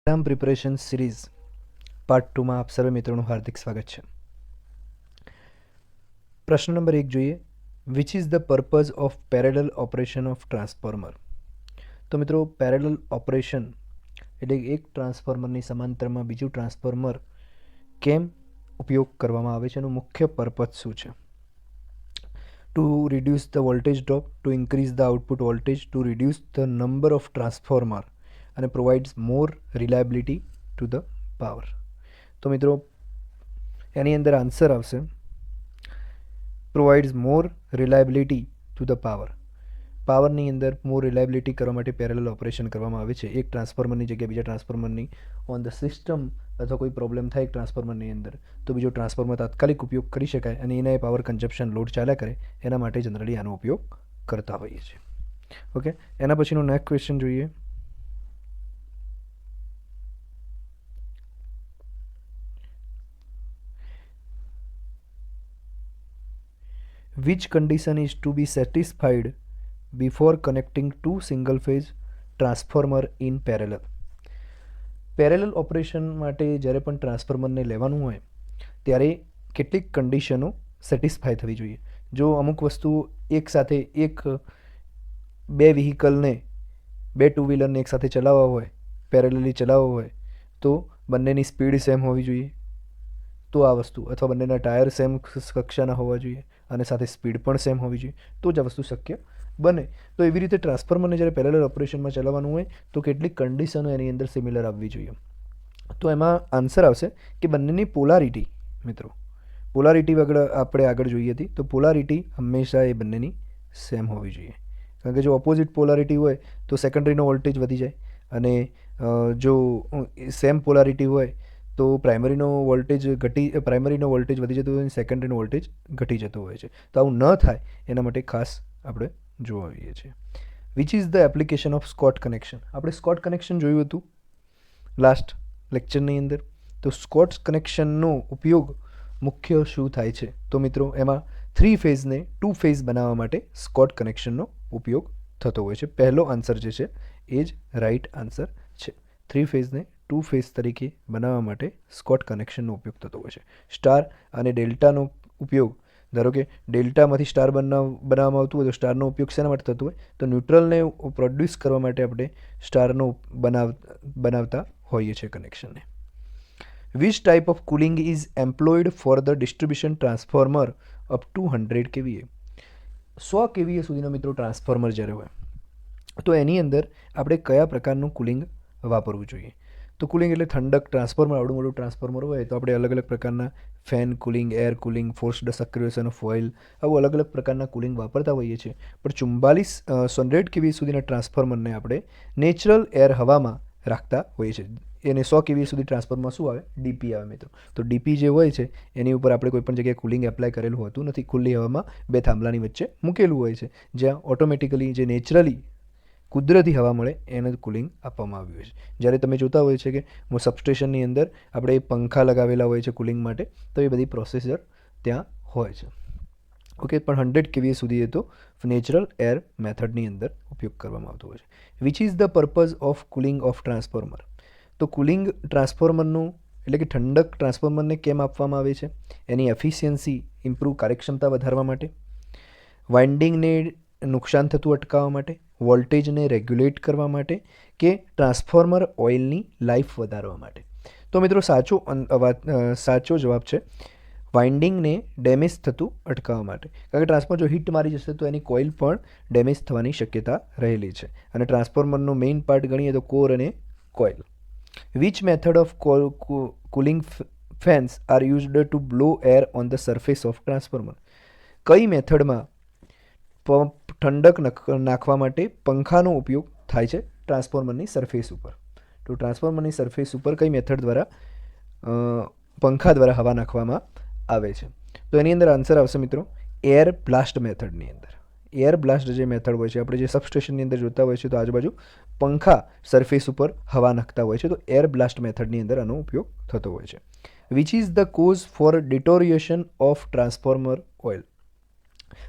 Exam preparation series part 2માં આપ સર્વે મિત્રોનું હાર્દિક સ્વાગત છે. પ્રશ્ન નંબર 1 જોઈએ. Which is the purpose of parallel operation of transformer? તો મિત્રો, પેરેલલ ઓપરેશન એટલે એક ટ્રાન્સફોર્મરની સમાંતરમાં બીજું ટ્રાન્સફોર્મર કેમ ઉપયોગ કરવામાં આવે છે, એનું મુખ્ય પર્પઝ શું છે? To reduce the voltage drop, to increase the output voltage, to reduce the number of transformer અને provides more reliability to the power. તો મિત્રો, એની અંદર આન્સર આવશે provides more reliability to the power. પાવરની અંદર મોર રિલાયબિલિટી કરવા માટે પેરેલલ ઓપરેશન કરવામાં આવે છે. એક ટ્રાન્સફોર્મરની જગ્યાએ બીજા ટ્રાન્સફોર્મરની ઓન ધ સિસ્ટમ અથવા કોઈ પ્રોબ્લેમ થાય એક ટ્રાન્સફોર્મરની અંદર, તો બીજો ટ્રાન્સફોર્મર તાત્કાલિક ઉપયોગ કરી શકાય અને એના પાવર કન્ઝપ્શન લોડ ચાલ્યા કરે, એના માટે જનરલી આનો ઉપયોગ કરતા હોઈએ છીએ. ઓકે, એના પછીનો નેક્સ્ટ ક્વેશ્ચન જોઈએ. Which condition is to be satisfied before connecting two single phase transformer in parallel? Parallel operation માટે જ્યારે પણ ટ્રાન્સફોર્મરને લેવાનું હોય ત્યારે કેટલીક કન્ડિશનો સેટિસ્ફાય થવી જોઈએ. જો અમુક વસ્તુ એકસાથે બે વ્હીકલને, બે ટુ વ્હીલરને એકસાથે ચલાવવા હોય, પેરેલલી ચલાવવા હોય, તો બંનેની સ્પીડ સેમ હોવી જોઈએ. તો આ વસ્તુ, અથવા બંનેના ટાયર સેમ કક્ષાના હોવા જોઈએ અને સાથે સ્પીડ પણ સેમ હોવી જોઈએ, તો જ આ વસ્તુ શક્ય બને. તો એવી રીતે ટ્રાન્સફોર્મરને જ્યારે પેરેલલ ઓપરેશનમાં ચલાવવાનું હોય તો કેટલીક કન્ડિશનો એની અંદર સિમિલર આવવી જોઈએ. તો એમાં આન્સર આવશે કે બંનેની પોલારિટી, મિત્રો, પોલારિટી વગર આપણે આગળ જોઈએ હતી, તો પોલારિટી હંમેશા એ બંનેની સેમ હોવી જોઈએ. કારણ કે જો ઓપોઝિટ પોલારિટી હોય તો સેકન્ડરીનો વોલ્ટેજ વધી જાય, અને જો સેમ પોલારિટી હોય તો પ્રાઇમરીનો વોલ્ટેજ વધી જતો હોય, સેકન્ડરીનો વોલ્ટેજ ઘટી જતો હોય છે. તો આવું ન થાય એના માટે ખાસ આપણે જોવા આવીએ છીએ. Which is the application of Scott connection? આપણે સ્કોટ કનેક્શન જોયું હતું લાસ્ટ લેક્ચરની અંદર. તો સ્કોટ કનેક્શનનો ઉપયોગ મુખ્ય શું થાય છે? તો મિત્રો, એમાં 3 ફેઝને 2 ફેઝ બનાવવા માટે સ્કોટ કનેક્શનનો ઉપયોગ થતો હોય છે. પહેલો આન્સર જે છે એ જ રાઈટ આન્સર છે. 3 ફેઝને 2 ફેઝ તરીકે બનાવવા માટે સ્કોટ કનેક્શનનો ઉપયોગ થતો હોય છે. સ્ટાર અને ડેલ્ટાનો ઉપયોગ, ધારો કે ડેલ્ટામાંથી સ્ટાર બનાવવામાં આવતું હોય તો સ્ટારનો ઉપયોગ શેના માટે થતો હોય? તો ન્યુટ્રલને પ્રોડ્યુસ કરવા માટે આપણે સ્ટારનો બનાવતા હોઈએ છીએ કનેક્શનને. Which type of cooling is employed for the distribution transformer up to 100 kVA? 100 kVA સુધીનો મિત્રો ટ્રાન્સફોર્મર જ્યારે હોય તો એની અંદર આપણે કયા પ્રકારનું કુલિંગ વાપરવું જોઈએ? તો કુલિંગ એટલે ઠંડક. ટ્રાન્સફોર્મર, આવડું મોટું ટ્રાન્સફોર્મર હોય તો આપણે અલગ અલગ પ્રકારના fan cooling, air cooling, forced circulation of oil, આવું અલગ અલગ પ્રકારના કુલિંગ વાપરતા હોઈએ છીએ. પણ 100 kVA સુધીના ટ્રાન્સફોર્મરને આપણે નેચરલ એર હવામાં રાખતા હોઈએ છીએ. એને 100 kVA સુધી ટ્રાન્સફોર્મર શું આવે? ડીપી આવે મિત્રો. તો ડીપી જે હોય છે એની ઉપર આપણે કોઈ પણ જગ્યાએ કુલિંગ એપ્લાય કરેલું હોતું નથી. ખુલ્લી હવામાં બે થાંભલાની વચ્ચે મૂકેલું હોય છે, જ્યાં ઓટોમેટિકલી જે નેચરલી કુદરતી હવા મળે એને કુલિંગ આપવામાં આવ્યું હોય છે. જ્યારે તમે જોતા હોય છે કે સબસ્ટેશનની અંદર આપણે પંખા લગાવેલા હોય છે કુલિંગ માટે, તો એ બધી પ્રોસેસર ત્યાં હોય છે. ઓકે, પણ 100 kVA સુધી એ તો નેચરલ એર મેથડની અંદર ઉપયોગ કરવામાં આવતો હોય છે. Which is the purpose of cooling of transformer? તો કુલિંગ ટ્રાન્સફોર્મરનું એટલે કે ઠંડક ટ્રાન્સફોર્મરને કેમ આપવામાં આવે છે? એની એફિશિયન્સી ઇમ્પ્રૂવ, કાર્યક્ષમતા વધારવા માટે, વાઇન્ડિંગને નુકસાન થતું અટકાવવા માટે, વોલ્ટેજને રેગ્યુલેટ કરવા માટે, કે ટ્રાન્સફોર્મર ઓઇલની લાઈફ વધારવા માટે? તો મિત્રો, સાચો જવાબ છે વાઇન્ડિંગને ડેમેજ થતું અટકાવવા માટે. કારણ કે ટ્રાન્સફોર્મર જો હિટ મારી જશે તો એની કોઇલ પણ ડેમેજ થવાની શક્યતા રહેલી છે. અને ટ્રાન્સફોર્મરનો મેઇન પાર્ટ ગણીએ તો કોર અને coil. Which method of cooling fans are used to blow air on the surface of transformer? કઈ મેથડમાં ઠંડક નાખવા માટે પંખાનો ઉપયોગ થાય છે ટ્રાન્સફોર્મરની સરફેસ ઉપર? તો ટ્રાન્સફોર્મરની સરફેસ ઉપર કઈ મેથડ દ્વારા પંખા દ્વારા હવા નાખવામાં આવે છે? તો એની અંદર આન્સર આવશે મિત્રો એર બ્લાસ્ટ મેથડની અંદર. એર બ્લાસ્ટ જે મેથડ હોય છે, આપણે જે સબસ્ટેશનની અંદર જોતા હોય છે તો આજુબાજુ પંખા સરફેસ ઉપર હવા નાખતા હોય છે, તો એર બ્લાસ્ટ મેથડની અંદર આનો ઉપયોગ થતો હોય છે. Which is the cause for deterioration of transformer oil?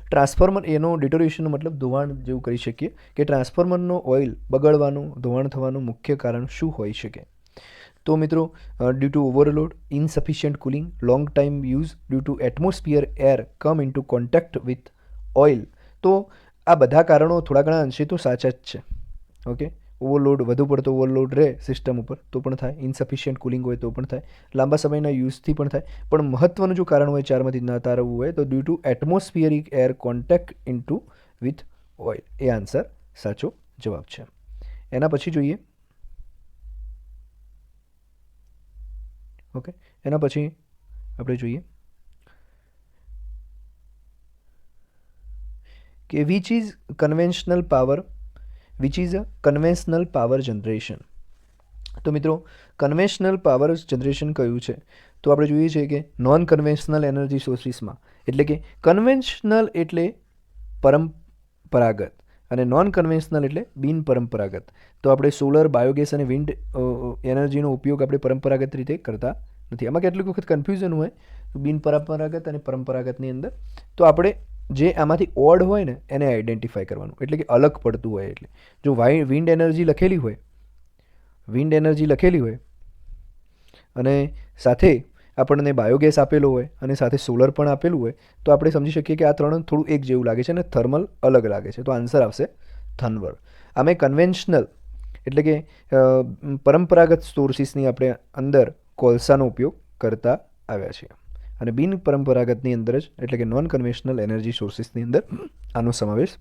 Transformer એનો ડિટોરિએશનનો મતલબ ધોવાણ જેવું કરી શકીએ કે ટ્રાન્સફોર્મરનો ઓઇલ બગડવાનું, ધોવાણ થવાનું મુખ્ય કારણ શું હોઈ શકે? તો મિત્રો due to overload, insufficient cooling, long time use due to atmosphere air come in to contact with oil. તો આ બધા કારણો થોડા ઘણા અંશે તો સાચા જ છે. ઓકે, ઓવરલોડ, વધુ પડતો ઓવરલોડ રહે સિસ્ટમ ઉપર તો પણ થાય, ઇનસફિશિયન્ટ કુલિંગ હોય તો પણ થાય, લાંબા સમયના યુઝથી પણ થાય. પણ મહત્ત્વનું જો કારણ હોય ચારમાંથી ના તારવવું હોય તો due to atmospheric air contact into with oil. એ આન્સર સાચો જવાબ છે. એના પછી જોઈએ, ઓકે, એના પછી આપણે જોઈએ કે which is conventional power, which is a conventional power generation. તો મિત્રો કન્વેન્શનલ પાવર જનરેશન કયું છે? તો આપણે જોઈએ છીએ કે નોન કન્વેન્શનલ એનર્જી સોર્સિસમાં, એટલે કે કન્વેન્શનલ એટલે પરંપરાગત અને નોન કન્વેન્શનલ એટલે બિનપરંપરાગત. તો આપણે સોલર, બાયોગેસ અને વિન્ડ એનર્જીનો ઉપયોગ આપણે પરંપરાગત રીતે કરતા નથી. આમાં કેટલીક વખત કન્ફ્યુઝન હોય બિનપરંપરાગત અને પરંપરાગતની અંદર. તો આપણે જે આમાંથી ઓડ હોય ને એને આઈડેન્ટિફાય કરવાનું, એટલે કે અલગ પડતું હોય. એટલે જો વિન્ડ એનર્જી લખેલી હોય, વિન્ડ એનર્જી લખેલી હોય અને સાથે આપણને બાયોગેસ આપેલો હોય અને સાથે સોલર પણ આપેલું હોય તો આપણે સમજી શકીએ કે આ ત્રણ થોડું એક જેવું લાગે છે અને થર્મલ અલગ લાગે છે. તો આન્સર આવશે થર્મલ. આમે કન્વેન્શનલ એટલે કે પરંપરાગત સોર્સિસની આપણે અંદર કોલસાનો ઉપયોગ કરતા આવ્યા છીએ અને બિનપરંપરાગતની અંદર જ એટલે કે નોન કન્વેન્શનલ એનર્જી સોર્સિસની અંદર આનો સમાવેશ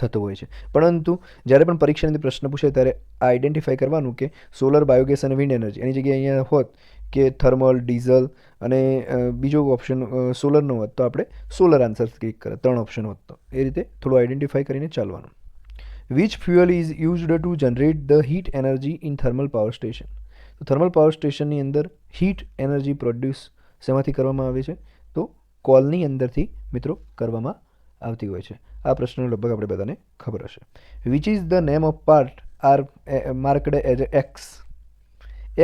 થતો હોય છે. પરંતુ જ્યારે પણ પરીક્ષાની અંદર પ્રશ્ન પૂછે ત્યારે આ આઈડેન્ટિફાઈ કરવાનું કે સોલર, બાયોગેસ અને વિન્ડ એનર્જી, એની જગ્યાએ અહીંયા હોત કે થર્મલ, ડીઝલ અને બીજો ઓપ્શન સોલરનો હોત તો આપણે સોલર આન્સર ક્લિક કરે. ત્રણ ઓપ્શન હોત તો એ રીતે થોડું આઈડેન્ટિફાઈ કરીને ચાલવાનું. Which fuel is used to generate the heat energy in thermal power station. તો થર્મલ પાવર સ્ટેશનની અંદર હીટ એનર્જી પ્રોડ્યુસ શેમાંથી કરવામાં આવે છે? તો કોલની અંદરથી મિત્રો કરવામાં આવતી હોય છે. આ પ્રશ્નનો લગભગ આપણે બધાને ખબર હશે. Which is the name of part are marked as X.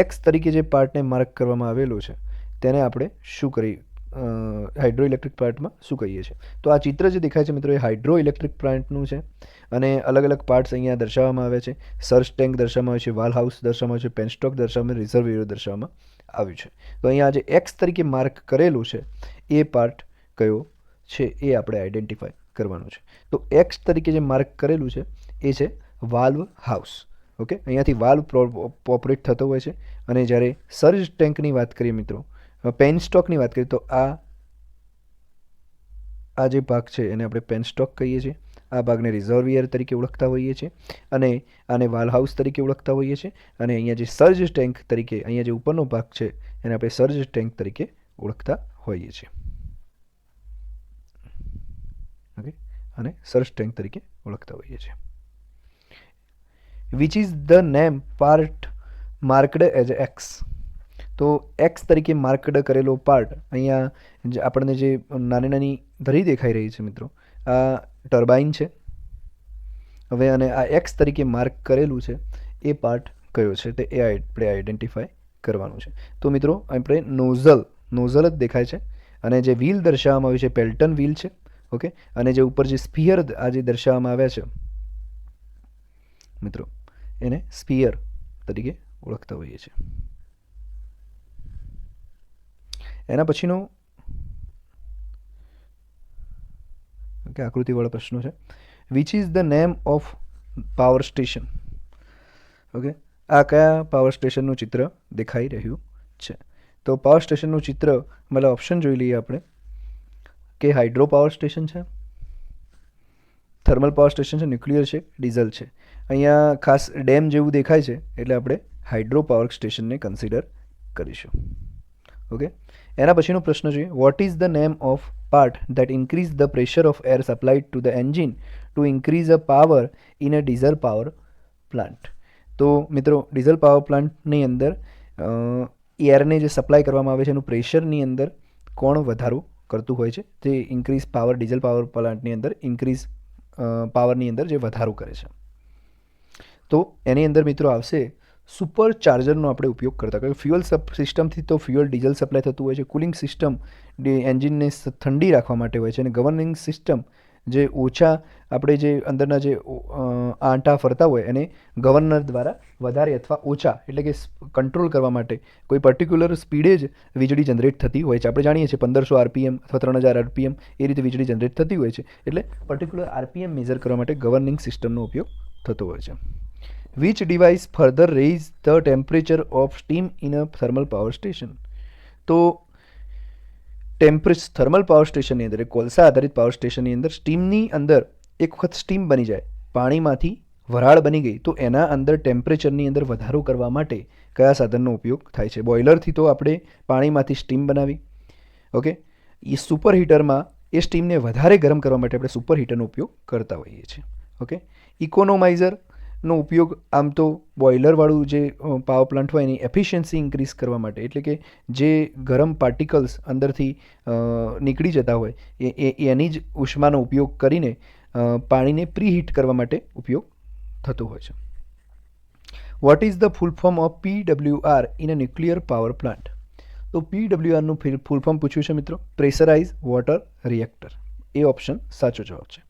X તરીકે જે પાર્ટને માર્ક કરવામાં આવેલો છે તેને આપણે શું કરી હાઇડ્રો ઇલેક્ટ્રિક પ્લાન્ટમાં શું કહીએ છીએ? તો આ ચિત્ર જે દેખાય છે મિત્રો એ હાઇડ્રો ઇલેક્ટ્રિક પ્લાન્ટનું છે અને અલગ અલગ પાર્ટ્સ અહીંયા દર્શાવવામાં આવ્યા છે. સર્જ ટેન્ક દર્શાવવામાં આવ્યું છે, વાલ હાઉસ દર્શાવવામાં આવ્યું છે, પેનસ્ટોક દર્શાવવામાં, રિઝર્વોયર દર્શાવવામાં આવ્યું છે. તો અહીંયા જે એક્સ તરીકે માર્ક કરેલું છે એ પાર્ટ કયો છે એ આપણે આઈડેન્ટિફાઈ કરવાનું છે. તો એક્સ તરીકે જે માર્ક કરેલું છે એ છે વાલ્વ હાઉસ. ઓકે, અહીંયાથી વાલ્વ ઓપરેટ થતો હોય છે અને જ્યારે સર્જ ટેન્કની વાત કરીએ મિત્રો, પેનસ્ટોકની વાત કરીએ તો આ જે ભાગ છે એને આપણે પેનસ્ટોક કહીએ છીએ. આ ભાગને રિઝર્વિયર તરીકે ઓળખતા હોઈએ છીએ અને આને વાલ હાઉસ તરીકે ઓળખતા હોઈએ છીએ. અને અહીંયા જે સર્જ ટેન્ક તરીકે અહીંયા જે ઉપરનો ભાગ છે એને આપણે સર્જ ટેન્ક તરીકે ઓળખતા હોઈએ છીએ. ઓકે, અને સર્જ ટેન્ક તરીકે ઓળખતા હોઈએ છીએ. Which is the name part marked as x. તો એક્સ તરીકે માર્કડ કરેલો પાર્ટ અહીંયા આપણને જે નાની નાની ધરી દેખાઈ રહી છે મિત્રો, આ ટર્બાઇન છે. હવે અને આ એક્સ તરીકે માર્ક કરેલું છે એ પાર્ટ કયો છે તે એ આપણે આઈડેન્ટિફાઈ કરવાનું છે. તો મિત્રો આપણે નોઝલ જ દેખાય છે અને જે વ્હીલ દર્શાવવામાં આવ્યું છે પેલ્ટન વ્હીલ છે. ઓકે, અને જે ઉપર જે સ્પિયર આ જે દર્શાવવામાં આવ્યા છે મિત્રો એને સ્પિયર તરીકે ઓળખતા હોઈએ છીએ. એના પછીનો ઓકે આકૃતિવાળો પ્રશ્ન છે. Which is the name of power station. Okay, આ કયા પાવર સ્ટેશનનું ચિત્ર દેખાઈ રહ્યું છે? તો પાવર સ્ટેશનનું ચિત્ર મતલબ ઓપ્શન જોઈ લઈએ આપણે કે હાઇડ્રો પાવર સ્ટેશન છે, થર્મલ પાવર સ્ટેશન છે, ન્યુક્લિયર છે, ડીઝલ છે. અહીંયા ખાસ ડેમ જેવું દેખાય છે એટલે આપણે હાઇડ્રો પાવર સ્ટેશનને કન્સિડર કરીશું. ઓકે, એના પછીનો પ્રશ્ન જોઈએ. What is the name of part that increase the pressure of air supplied to the engine to increase a power in a diesel power plant. તો મિત્રો ડીઝલ પાવર પ્લાન્ટની અંદર એરને જે સપ્લાય કરવામાં આવે છે એનું પ્રેશરની અંદર કોણ વધારો કરતું હોય છે? તે ઇન્ક્રીઝ પાવર, ડીઝલ પાવર પ્લાન્ટની અંદર ઇન્ક્રીઝ પાવરની અંદર જે વધારો કરે છે. તો એની અંદર મિત્રો આવશે સુપર ચાર્જરનો આપણે ઉપયોગ કરતા. કારણ કે ફ્યુઅલ સિસ્ટમથી તો ફ્યુઅલ ડીઝલ સપ્લાય થતું હોય છે, કુલિંગ સિસ્ટમ એન્જિનને ઠંડી રાખવા માટે હોય છે અને ગવર્નિંગ સિસ્ટમ જે ઓછા આપણે જે અંદરના જે આંટા ફરતા હોય એને ગવર્નર દ્વારા વધારે અથવા ઓછા એટલે કે કંટ્રોલ કરવા માટે કોઈ પર્ટિક્યુલર સ્પીડે જ વીજળી જનરેટ થતી હોય છે. આપણે જાણીએ છીએ 1500 આરપીએમ અથવા 3000 આરપીએમ એ રીતે વીજળી જનરેટ થતી હોય છે. એટલે પર્ટિક્યુલર આરપીએમ મેઝર કરવા માટે ગવર્નિંગ સિસ્ટમનો ઉપયોગ થતો હોય છે. Which device further raise the temperature of steam in a thermal power station? તો થર્મલ પાવર સ્ટેશનની અંદર કોલસા આધારિત પાવર સ્ટેશનની અંદર સ્ટીમની અંદર એક વખત સ્ટીમ બની જાય, પાણીમાંથી વરાળ બની ગઈ, તો એના અંદર ટેમ્પરેચરની અંદર વધારો કરવા માટે કયા સાધનનો ઉપયોગ થાય છે? બોઇલરથી તો આપણે પાણીમાંથી સ્ટીમ બનાવી, ઓકે. એ સુપર હીટરમાં એ સ્ટીમને વધારે ગરમ કરવા માટે આપણે સુપર હીટરનો ઉપયોગ કરતા હોઈએ છીએ, ઓકે. ઇકોનોમાઇઝરનો ઉપયોગ આમ તો બોઇલરવાળું જે પાવર પ્લાન્ટ હોય એની એફિશિયન્સી ઇન્ક્રીઝ કરવા માટે, એટલે કે જે ગરમ પાર્ટિકલ્સ અંદરથી નીકળી જતા હોય એની જ ઉષ્માનો ઉપયોગ કરીને પાણીને પ્રીહીટ કરવા માટે ઉપયોગ થતો હોય છે. What is the full form of PWR in a nuclear power plant? તો PWRનું ફૂલ ફોર્મ પૂછ્યું છે મિત્રો, પ્રેશરાઇઝ વોટર રિએક્ટર. એ ઓપ્શન સાચો જવાબ છે.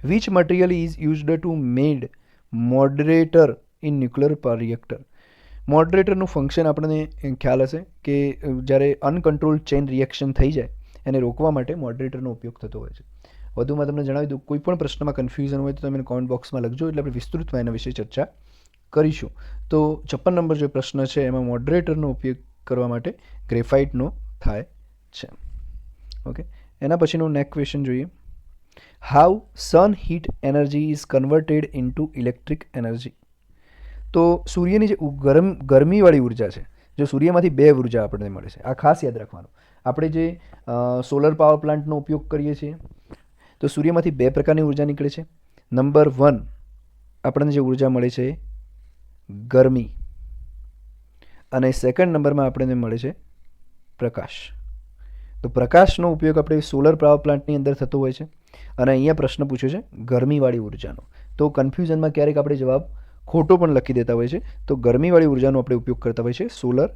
Which material is used to made moderator in nuclear power reactor? મોડરેટરનું ફંક્શન આપણને ખ્યાલ હશે કે જ્યારે અનકન્ટ્રોલ્ડ ચેઇન રિએક્શન થઈ જાય એને રોકવા માટે મોડરેટરનો ઉપયોગ થતો હોય છે. વધુમાં તમને જણાવી દઉં, કોઈ પણ પ્રશ્નમાં કન્ફ્યુઝન હોય તો તમે કોમેન્ટ બોક્સમાં લખજો, એટલે આપણે વિસ્તૃતમાં એના વિશે ચર્ચા કરીશું. તો 56 નંબર જે પ્રશ્ન છે એમાં મોડરેટરનો ઉપયોગ કરવા માટે ગ્રેફાઇટનો થાય છે, ઓકે. એના પછીનો નેક્સ્ટ ક્વેશ્ચન જોઈએ. How sun heat energy is converted into electric energy? તો સૂર્યની જે ગરમીવાળી ઉર્જા છે, જો સૂર્યમાંથી 2 ઉર્જા આપણને મળે છે, આ ખાસ યાદ રાખવાનું. આપણે જે સોલર પાવર પ્લાન્ટનો ઉપયોગ કરીએ છીએ તો સૂર્યમાંથી 2 પ્રકારની ઉર્જા નીકળે છે. નંબર 1 આપણને જે ઉર્જા મળે છે ગરમી, અને સેકન્ડ નંબરમાં આપણને મળે છે પ્રકાશ. તો પ્રકાશનો ઉપયોગ આપણે સોલર પાવર પ્લાન્ટની અંદર થતો હોય છે, અને અહીંયા પ્રશ્ન પૂછ્યો છે ગરમીવાળી ઉર્જાનો. તો કન્ફ્યુઝનમાં ક્યારેક આપણે જવાબ ખોટો પણ લખી દેતા હોય છે. તો ગરમીવાળી ઉર્જાનો આપણે ઉપયોગ કરતા હોય છે સોલર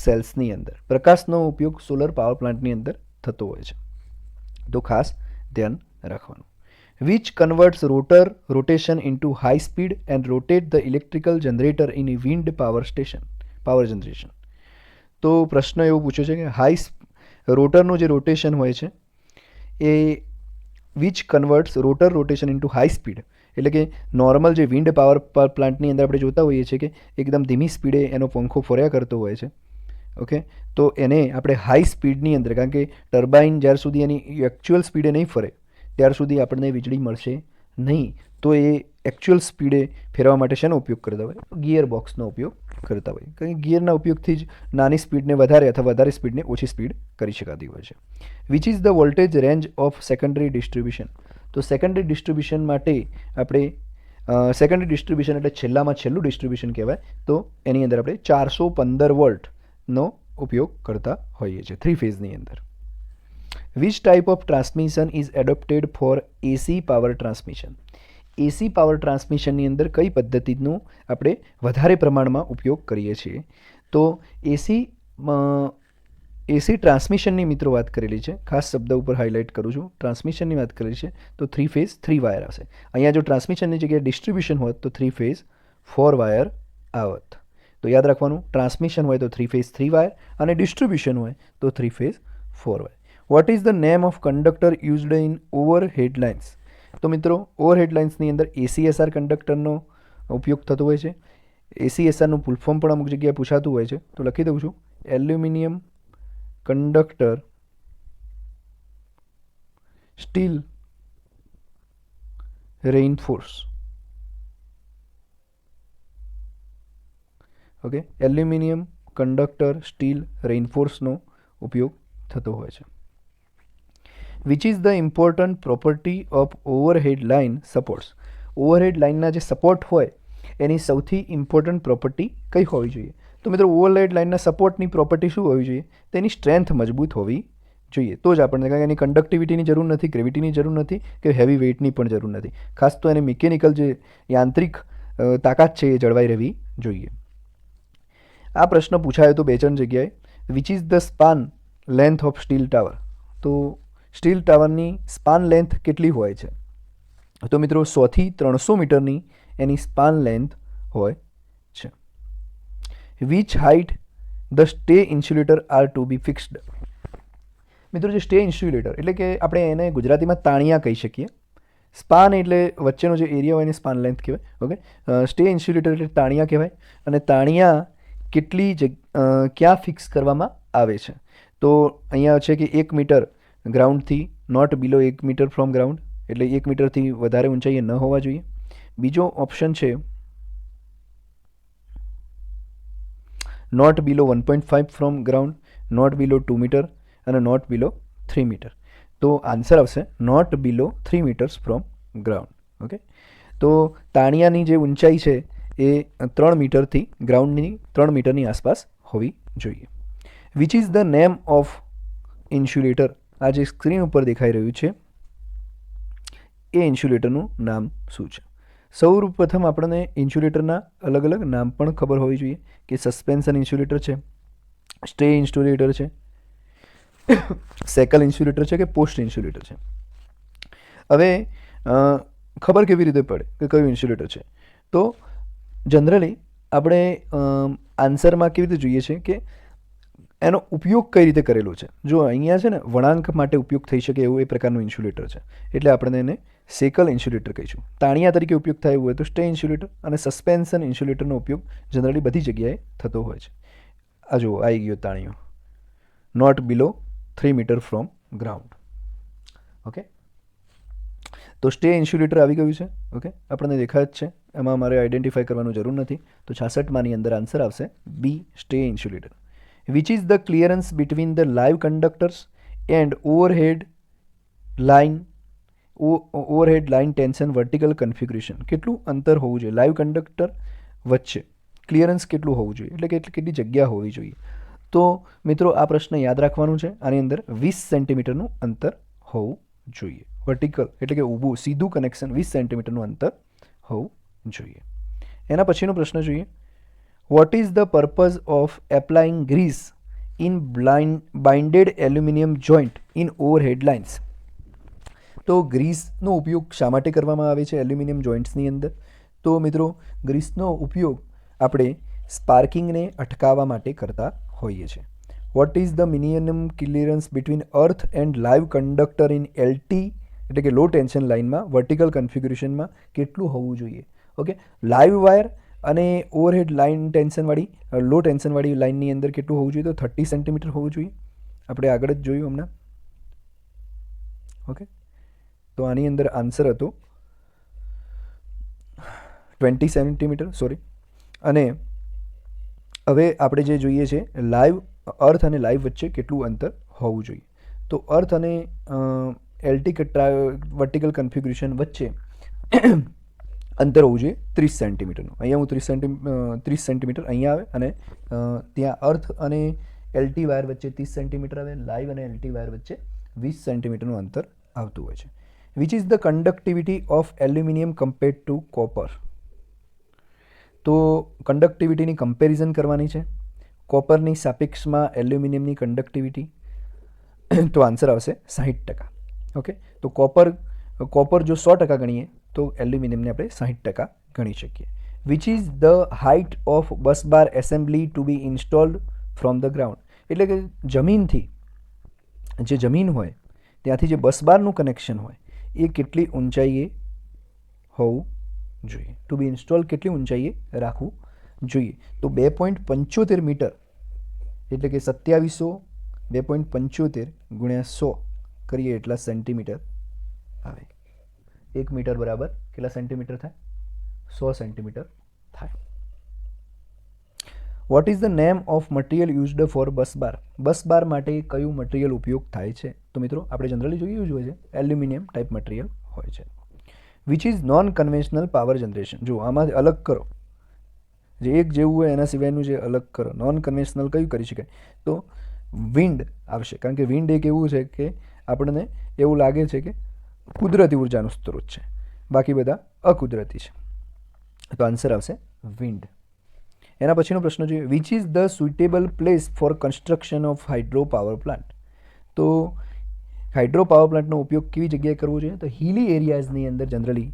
સેલ્સની અંદર. પ્રકાશનો ઉપયોગ સોલર પાવર પ્લાન્ટની અંદર થતો હોય છે, તો ખાસ ધ્યાન રાખવાનું. Which converts rotor rotation into high speed and rotate the electrical generator in wind power generation? તો પ્રશ્ન એવો પૂછ્યો છે કે રોટરનું જે રોટેશન હોય છે એ which converts rotor rotation into high speed, એટલે કે નોર્મલ જે વિન્ડ પાવર પ્લાન્ટની અંદર આપણે જોતા હોઈએ છીએ કે એકદમ ધીમી સ્પીડે એનો પંખો ફર્યા કરતો હોય છે, ઓકે. તો એને આપણે હાઈ સ્પીડની અંદર, કારણ કે ટર્બાઇન જ્યાર સુધી એની એકચ્યુઅલ સ્પીડે નહીં ફરે ત્યાર સુધી આપણને વીજળી મળશે નહીં. તો એ એકચ્યુઅલ સ્પીડે ફેરવા માટે શેનો ઉપયોગ કરતા હોય? ગિયર બોક્સનો ઉપયોગ કરતા હોય, કારણ કે ગિયરના ઉપયોગથી જ નાની સ્પીડને વધારે અથવા વધારે સ્પીડને ઓછી સ્પીડ કરી શકાતી હોય છે. Which is the voltage range of secondary distribution? તો સેકન્ડરી ડિસ્ટ્રીબ્યુશન માટે આપણે સેકન્ડરી ડિસ્ટ્રીબ્યુશન એટલે છેલ્લામાં છેલ્લું ડિસ્ટ્રીબ્યુશન કહેવાય. તો એની અંદર આપણે 415 વોલ્ટનો ઉપયોગ કરતા હોઈએ છીએ 3 ફેઝની અંદર. Which type of transmission is adopted for AC power transmission? AC power ટ્રાન્સમિશનની અંદર કઈ પદ્ધતિનો આપણે વધારે પ્રમાણમાં ઉપયોગ કરીએ છીએ? તો એસી ટ્રાન્સમિશનની મિત્રો વાત કરેલી છે, ખાસ શબ્દ ઉપર હાઇલાઇટ કરું છું. ટ્રાન્સમિશનની વાત કરેલી છે તો 3 ફેઝ 3 વાયર આવશે. અહીંયા જો ટ્રાન્સમિશનની જગ્યાએ ડિસ્ટ્રીબ્યુશન હોત તો 3 ફેઝ 4 વાયર આવત. તો યાદ રાખવાનું, ટ્રાન્સમિશન હોય તો 3 ફેઝ 3 વાયર અને ડિસ્ટ્રીબ્યુશન હોય તો 3 phase 4 wire. Vote is the name of conductor used in overhead lines? તો મિત્રો ઓવરહેડ લાઇન્સની અંદર ACSR કંડક્ટરનો ઉપયોગ થતો હોય છે. ACSRનું ફૂલ ફોર્મ પણ અમુક જગ્યાએ પૂછાતું હોય છે, તો લખી દઉં છું, aluminium conductor steel reinforce, okay. Aluminium conductor steel રેઇનફોર્સનો ઉપયોગ થતો હોય છે. Which is the important property of overhead line supports? Overhead લાઇનના જે સપોર્ટ હોય એની સૌથી ઇમ્પોર્ટન્ટ પ્રોપર્ટી કઈ હોવી જોઈએ? તો મિત્રો ઓવરહેડ લાઇનના સપોર્ટની પ્રોપર્ટી શું હોવી જોઈએ? તેની સ્ટ્રેન્થ મજબૂત હોવી જોઈએ, તો જ આપણને, કારણ કે એની કંડક્ટિવિટીની જરૂર નથી, ગ્રેવિટીની જરૂર નથી, કે હેવી વેઇટની પણ જરૂર નથી. ખાસ તો એને મિકેનિકલ જે યાંત્રિક તાકાત છે એ જળવાઈ રહેવી જોઈએ. આ પ્રશ્ન પૂછાયો તો 2-3 જગ્યાએ. Which is the span length of steel tower? તો સ્ટીલ ટાવરની સ્પાન લેન્થ કેટલી હોય છે? તો મિત્રો 100 થી 300 મીટરની એની સ્પાન લેન્થ હોય છે. Which height the stay insulator are to be fixed. મિત્રો જે સ્ટે ઇન્સ્યુલેટર એટલે કે આપણે એને ગુજરાતીમાં તાણિયા કહી શકીએ. સ્પાન એટલે વચ્ચેનો જે એરિયા હોય એને સ્પાન લેન્થ કહેવાય. ઓકે, સ્ટે ઇન્સ્યુલેટર એટલે તાણિયા કહેવાય. અને તાણિયા કેટલી ક્યાં ફિક્સ કરવામાં આવે છે? તો અહીંયા છે કે 1 મીટર ગ્રાઉન્ડથી not below 1 metre from ground, એટલે 1 મીટરથી વધારે ઊંચાઈએ ન હોવા જોઈએ. બીજો ઓપ્શન છે not below 1.5 from ground, not below 2 metre અને નોટ બિલો 3 મીટર. તો આન્સર આવશે not below 3 metres from ground. Okay, તો તાણિયાની જે ઊંચાઈ છે એ 3 મીટરથી ગ્રાઉન્ડની 3 મીટરની આસપાસ હોવી જોઈએ. Which is the name of insulator? આ જે સ્ક્રીન ઉપર દેખાઈ રહ્યું છે એ ઇન્સ્યુલેટરનું નામ શું છે? સૌપ્રથમ આપણને ઇન્સ્યુલેટરના અલગ અલગ નામ પણ ખબર હોવી જોઈએ કે સસ્પેન્શન ઇન્સ્યુલેટર છે, સ્ટે ઇન્સ્યુલેટર છે, સેકલ ઇન્સ્યુલેટર છે કે પોસ્ટ ઇન્સ્યુલેટર છે. હવે ખબર કેવી રીતે પડે કે કયું ઇન્સ્યુલેટર છે? તો જનરલી આપણે આન્સરમાં કેવી રીતે જોઈએ છે કે એનો ઉપયોગ કઈ રીતે કરેલો છે. જો અહીંયા છે ને વળાંક માટે ઉપયોગ થઈ શકે એવું એ પ્રકારનું ઇન્સ્યુલેટર છે, એટલે આપણે એને સેકલ ઇન્સ્યુલેટર કહીશું. તાણિયા તરીકે ઉપયોગ થાય એવું હોય તો સ્ટે ઇન્સ્યુલેટર, અને સસ્પેન્શન ઇન્સ્યુલેટરનો ઉપયોગ જનરલી બધી જગ્યાએ થતો હોય છે. આ જુઓ આવી ગયો તાણિયો, not below 3 metre from ground. Okay, તો સ્ટે ઇન્સ્યુલેટર આવી ગયું છે. ઓકે, આપણને દેખાય જ છે, એમાં મારે આઈડેન્ટિફાઈ કરવાનું જરૂર નથી. તો 66માની અંદર આન્સર આવશે B, stay insulator. Which is the clearance between the live conductors and overhead line tension vertical configuration? કેટલું અંતર હોવું જોઈએ લાઈવ કંડક્ટર વચ્ચે? ક્લિયરન્સ કેટલું હોવું જોઈએ એટલે કે કેટલી જગ્યા હોવી જોઈએ? તો મિત્રો આ પ્રશ્ન યાદ રાખવાનું છે. આની અંદર 20 સેન્ટીમીટરનું અંતર હોવું જોઈએ. વર્ટિકલ એટલે કે ઊભું સીધું કનેક્શન 20 સેન્ટીમીટરનું અંતર હોવું જોઈએ. એના પછીનો પ્રશ્ન જોઈએ. What is the purpose of applying grease in binded aluminium joint in overhead lines? તો ગ્રીસનો ઉપયોગ શા માટે કરવામાં આવે છે એલ્યુમિનિયમ જોઈન્ટ્સની અંદર? તો મિત્રો ગ્રીસનો ઉપયોગ આપણે સ્પાર્કિંગને અટકાવવા માટે કરતા હોઈએ છીએ. Vote is the minimum clearance between earth and live conductor in LT એટલે કે લો ટેન્શન લાઇનમાં વર્ટિકલ કન્ફિગ્યુરેશનમાં કેટલું હોવું જોઈએ? ઓકે, લાઈવ વાયર અને ઓવરહેડ લાઇન ટેન્શનવાળી લો ટેન્શનવાળી લાઇનની અંદર કેટલું હોવું જોઈએ? તો 30 સેન્ટીમીટર હોવું જોઈએ. આપણે આગળ જ જોયું હમણાં. ઓકે, તો આની અંદર આન્સર હતો 20 સેન્ટીમીટર, સોરી. અને હવે આપણે જે જોઈએ છે લાઈવ અર્થ અને લાઈવ વચ્ચે કેટલું અંતર હોવું જોઈએ? તો અર્થ અને એલટી વર્ટિકલ કન્ફિગ્યુરેશન વચ્ચે અંતર હોવું જોઈએ 30 સેન્ટીમીટરનું. અહીંયા હું 30 સેન્ટીમીટર અહીંયા આવે, અને ત્યાં અર્થ અને એલટી વાયર વચ્ચે 30 સેન્ટીમીટર આવે, લાઈવ અને એલટી વાયર વચ્ચે 20 સેન્ટીમીટરનું અંતર આવતું હોય છે. Which is the conductivity of aluminium compared to copper? તો કન્ડક્ટિવિટીની કમ્પેરિઝન કરવાની છે કોપરની સાપેક્ષમાં એલ્યુમિનિયમની કન્ડક્ટિવિટી. તો આન્સર આવશે 60%. ઓકે, તો કોપર જો 100% ગણીએ તો એલ્યુમિનિયમને આપણે 60% ગણી શકીએ. Which is the height of bus bar assembly to be installed from the ground? એટલે કે જમીનથી, જે જમીન હોય ત્યાંથી જે બસ બારનું કનેક્શન હોય એ કેટલી ઊંચાઈએ હોવું જોઈએ? ટુ બી ઇન્સ્ટોલ કેટલી ઊંચાઈએ રાખવું જોઈએ? તો 2.75 મીટર એટલે કે 2700 2.75 ગુણ્યા 100 કરીએ એટલા સેન્ટીમીટર આવે. 1 મીટર બરાબર કેટલા સેન્ટીમીટર થાય? 100 સેન્ટીમીટર થાય. What is the name of material used for bus bar? Bus bar માટે કયું મટીરિયલ ઉપયોગ થાય છે? તો મિત્રો આપણે જનરલી જોયું જ હોય છે એલ્યુમિનિયમ ટાઈપ મટીરિયલ હોય છે. Which is known conventional power generation? જો આમાંથી અલગ કરો, જે એક જેવું હોય એના સિવાયનું જે અલગ કરો. નોન કન્વેન્શનલ કયું કરી શકાય? તો વિન્ડ આવશે, કારણ કે વિન્ડ એક એવું છે કે આપણને એવું લાગે છે કે કુદરતી ઉર્જાનો સ્ત્રોત છે, બાકી બધા અકુદરતી છે. તો આન્સર આવશે વિન્ડ. એના પછીનો પ્રશ્ન જોઈએ. Which is the suitable place for construction of hydro power plant? તો હાઇડ્રો પાવર પ્લાન્ટનો ઉપયોગ કેવી જગ્યાએ કરવો જોઈએ? તો હિલી એરિયાઝની અંદર જનરલી,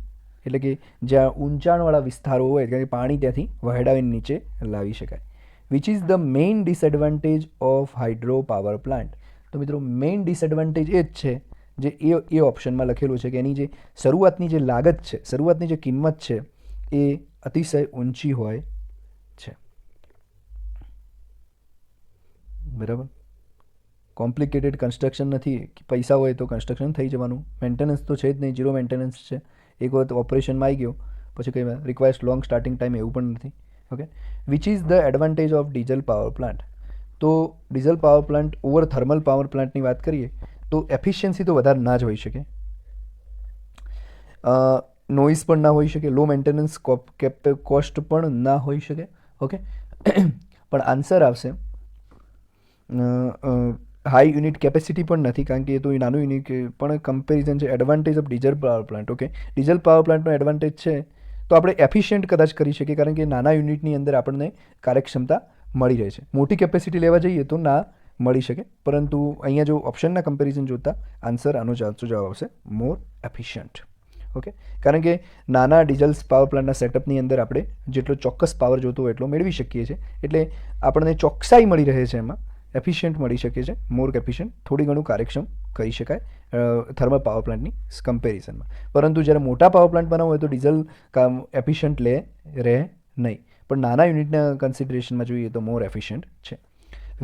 એટલે કે જ્યાં ઊંચાણવાળા વિસ્તારો હોય કારણ કે પાણી ત્યાંથી વહેડાવીને નીચે લાવી શકાય. Which is the main disadvantage of hydro power plant? તો મિત્રો મેઇન ડિસએડવાન્ટેજ એ જ છે જે એ ઓપ્શનમાં લખેલું છે કે એની જે શરૂઆતની જે લાગત છે, શરૂઆતની જે કિંમત છે એ અતિશય ઊંચી હોય છે. બરાબર, કોમ્પ્લિકેટેડ કન્સ્ટ્રક્શન નથી, પૈસા હોય તો કન્સ્ટ્રક્શન થઈ જવાનું, મેન્ટેનન્સ તો છે જ નહીં, ઝીરો મેન્ટેનન્સ છે. એક વખત ઓપરેશનમાં આવી ગયો પછી કંઈ રિક્વાયર્સ લોંગ સ્ટાર્ટિંગ ટાઈમ એવું પણ નથી. Okay, which is the advantage of diesel power plant? તો diesel power plant over thermal power પ્લાન્ટની વાત કરીએ તો એફિશિયન્સી તો વધારે ના જ હોઈ શકે, નોઇઝ પણ ના હોઈ શકે, લો મેન્ટેનન્સ કોસ્ટ પણ ના હોઈ શકે. ઓકે, પણ આન્સર આવશે હાઈ યુનિટ કેપેસિટી પણ નથી, કારણ કે એ તો એ નાનું યુનિટ પણ કમ્પેરિઝન છે. Advantage of diesel power plant, okay, diesel power પ્લાન્ટનો એડવાન્ટેજ છે તો આપણે એફિશિયન્ટ કદાચ કરી શકીએ કારણ કે નાના યુનિટની અંદર આપણને કાર્યક્ષમતા મળી રહે છે. મોટી કેપેસિટી લેવા જઈએ તો ના મળી શકે, પરંતુ અહીંયા જો ઓપ્શનના કમ્પેરિઝન જોતા આન્સર આનો સાચો જવાબ આવશે મોર એફિશિયન્ટ. ઓકે, કારણ કે નાના ડીઝલ પાવર પ્લાન્ટના સેટઅપની અંદર આપણે જેટલો ચોક્કસ પાવર જોતો હોય એટલો મેળવી શકીએ છીએ, એટલે આપણને ચોકસાઈ મળી રહે છે, એમાં એફિશિયન્ટ મળી શકે છે, મોર એફિશિયન્ટ, થોડી ઘણું કાર્યક્ષમ કહી શકાય થર્મલ પાવર પ્લાન્ટની કમ્પેરિઝનમાં. પરંતુ જ્યારે મોટા પાવર પ્લાન્ટ બનાવવો હોય તો ડીઝલ એફિશિયન્ટ રહે નહીં, પણ નાના યુનિટના કન્સિડરેશનમાં જોઈએ તો મોર એફિશિયન્ટ છે.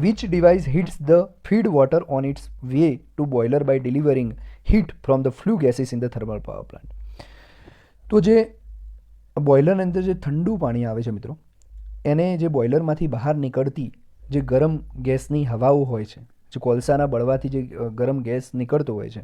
Which device heats the feed water on its way to boiler by delivering heat from the flue gases in the thermal power plant? તો જે બોઇલરની અંદર જે ઠંડુ પાણી આવે છે મિત્રો, એને જે બોઇલરમાંથી બહાર નીકળતી જે ગરમ ગેસની હવાઓ હોય છે, જે કોલસાના બળવાથી જે ગરમ ગેસ નીકળતો હોય છે,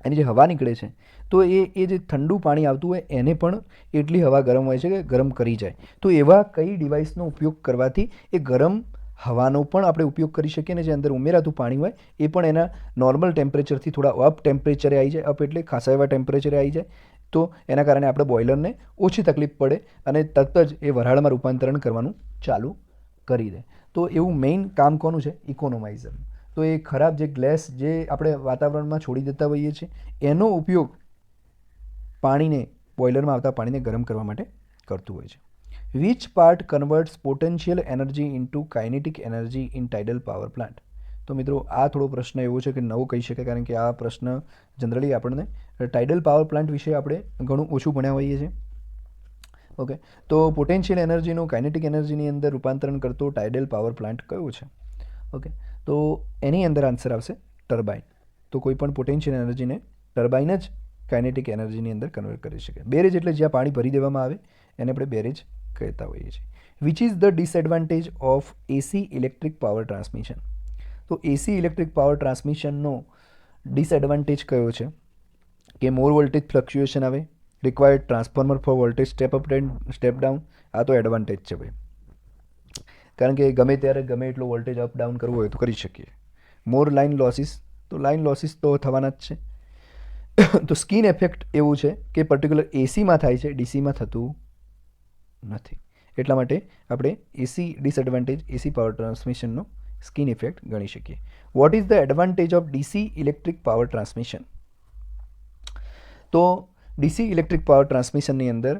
એની જે હવા નીકળે છે, તો એ જે ઠંડુ પાણી આવતું હોય એને પણ એટલી હવા ગરમ હોય છે કે ગરમ કરી જાય. તો એવા કઈ ડિવાઇસનો ઉપયોગ કરવાથી એ ગરમ હવાનો પણ આપણે ઉપયોગ કરી શકીએ અને જે અંદર ઉમેરાતું પાણી હોય એ પણ એના નોર્મલ ટેમ્પરેચરથી થોડા અપ ટેમ્પરેચરે આવી જાય, અપ એટલે ખાસા એવા ટેમ્પરેચરે આવી જાય, તો એના કારણે આપણે બોઇલરને ઓછી તકલીફ પડે અને તરત જ એ વરાળમાં રૂપાંતરણ કરવાનું ચાલુ કરી દે. તો એવું મેઇન કામ કોનું છે? ઇકોનોમાઇઝર. તો એ ખરાબ જે ગ્લેસ જે આપણે વાતાવરણમાં છોડી દેતા હોઈએ છીએ એનો ઉપયોગ પાણીને, બોઇલરમાં આવતા પાણીને ગરમ કરવા માટે કરતું હોય છે. Which part converts potential energy into kinetic energy in tidal power plant? તો મિત્રો આ થોડો પ્રશ્ન એવો છે કે નવો કહી શકાય, કારણ કે આ પ્રશ્ન જનરલી આપણને ટાઇડલ પાવર પ્લાન્ટ વિશે આપણે ઘણું ઓછું ભણ્યા હોઈએ છીએ. ઓકે, તો પોટેન્શિયલ એનર્જીનું કાઇનેટિક એનર્જીની અંદર રૂપાંતરણ કરતો ટાઇડલ પાવર પ્લાન્ટ કયો છે? ઓકે, તો એની અંદર આન્સર આવશે ટર્બાઇન. તો કોઈ પણ પોટેન્શિયલ એનર્જીને ટર્બાઇન જ કાઇનેટિક એનર્જીની અંદર કન્વર્ટ કરી શકે. બેરેજ એટલે જ્યાં પાણી ભરી દેવામાં આવે એને આપણે બેરેજ કહેતા હોઈએ છીએ. Which is the disadvantage of AC electric power transmission? તો એસી ઇલેક્ટ્રિક પાવર ટ્રાન્સમિશનનો ડિસએડવાન્ટેજ કયો છે? કે મોર વોલ્ટેજ ફ્લક્ચ્યુએશન આવે, required transformer for voltage step up and step down. આ તો એડવાન્ટેજ છે ભાઈ, કારણ કે ગમે ત્યારે ગમે એટલો વોલ્ટેજ અપ ડાઉન કરવો હોય તો કરી શકીએ. મોર લાઇન લોસીસ, તો લાઇન લોસીસ તો થવાના જ છે. તો સ્કીન ઇફેક્ટ એવું છે કે પર્ટિક્યુલર એસીમાં થાય છે, ડીસીમાં થતું નથી, એટલા માટે આપણે એસી ડિસએડવાન્ટેજ એસી પાવર ટ્રાન્સમિશનનો સ્કીન ઇફેક્ટ ગણી શકીએ. What is the advantage of DC electric power transmission? તો ડીસી ઇલેક્ટ્રિક પાવર ટ્રાન્સમિશનની અંદર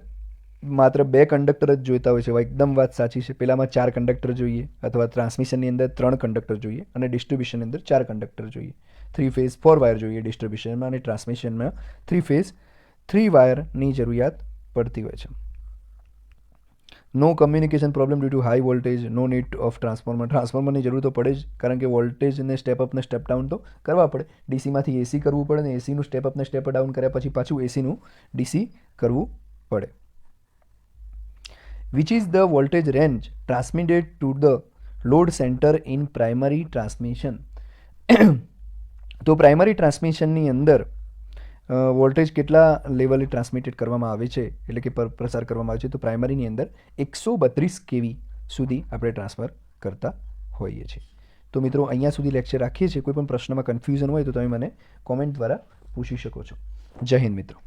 માત્ર 2 કંડક્ટર જ જોઈતા હોય છે. એકદમ વાત સાચી છે, પેલામાં 4 કંડક્ટર જોઈએ, અથવા ટ્રાન્સમિશનની અંદર 3 કંડક્ટર જોઈએ અને ડિસ્ટ્રીબ્યુશનની અંદર 4 કંડક્ટર જોઈએ. 3 ફેઝ 4 વાયર જોઈએ ડિસ્ટ્રીબ્યુશનમાં, અને ટ્રાન્સમિશનમાં 3 ફેઝ 3 વાયરની જરૂરિયાત પડતી હોય છે. No communication problem due to high voltage, no need of transformer. ટ્રાન્સફોર્મરની જરૂર તો પડે જ, કારણ કે વોલ્ટેજને સ્ટેપ અપ ને સ્ટેપ ડાઉન તો કરવા પડે. ડીસીમાંથી એસી કરવું પડે ને એસીનું સ્ટેપ અપ ને સ્ટેપ ડાઉન કર્યા પછી પાછું એસીનું ડીસી કરવું પડે. Which is the voltage range transmitted to the load centre in primary transmission? તો પ્રાઇમરી ટ્રાન્સમિશનની અંદર વોલ્ટેજ કેટલા લેવલે ટ્રાન્સમિટેડ કરવામાં આવે છે, એટલે કે પ્રસાર કરવામાં આવે છે? તો પ્રાઇમરીની અંદર 132 kV સુધી આપણે ટ્રાન્સફર કરતા હોઈએ છીએ. તો મિત્રો અહીંયા સુધી લેક્ચર રાખીએ છીએ. કોઈ પણ પ્રશ્નમાં કન્ફ્યુઝન હોય તો તમે મને કોમેન્ટ દ્વારા પૂછી શકો છો. જય હિન્દ મિત્રો.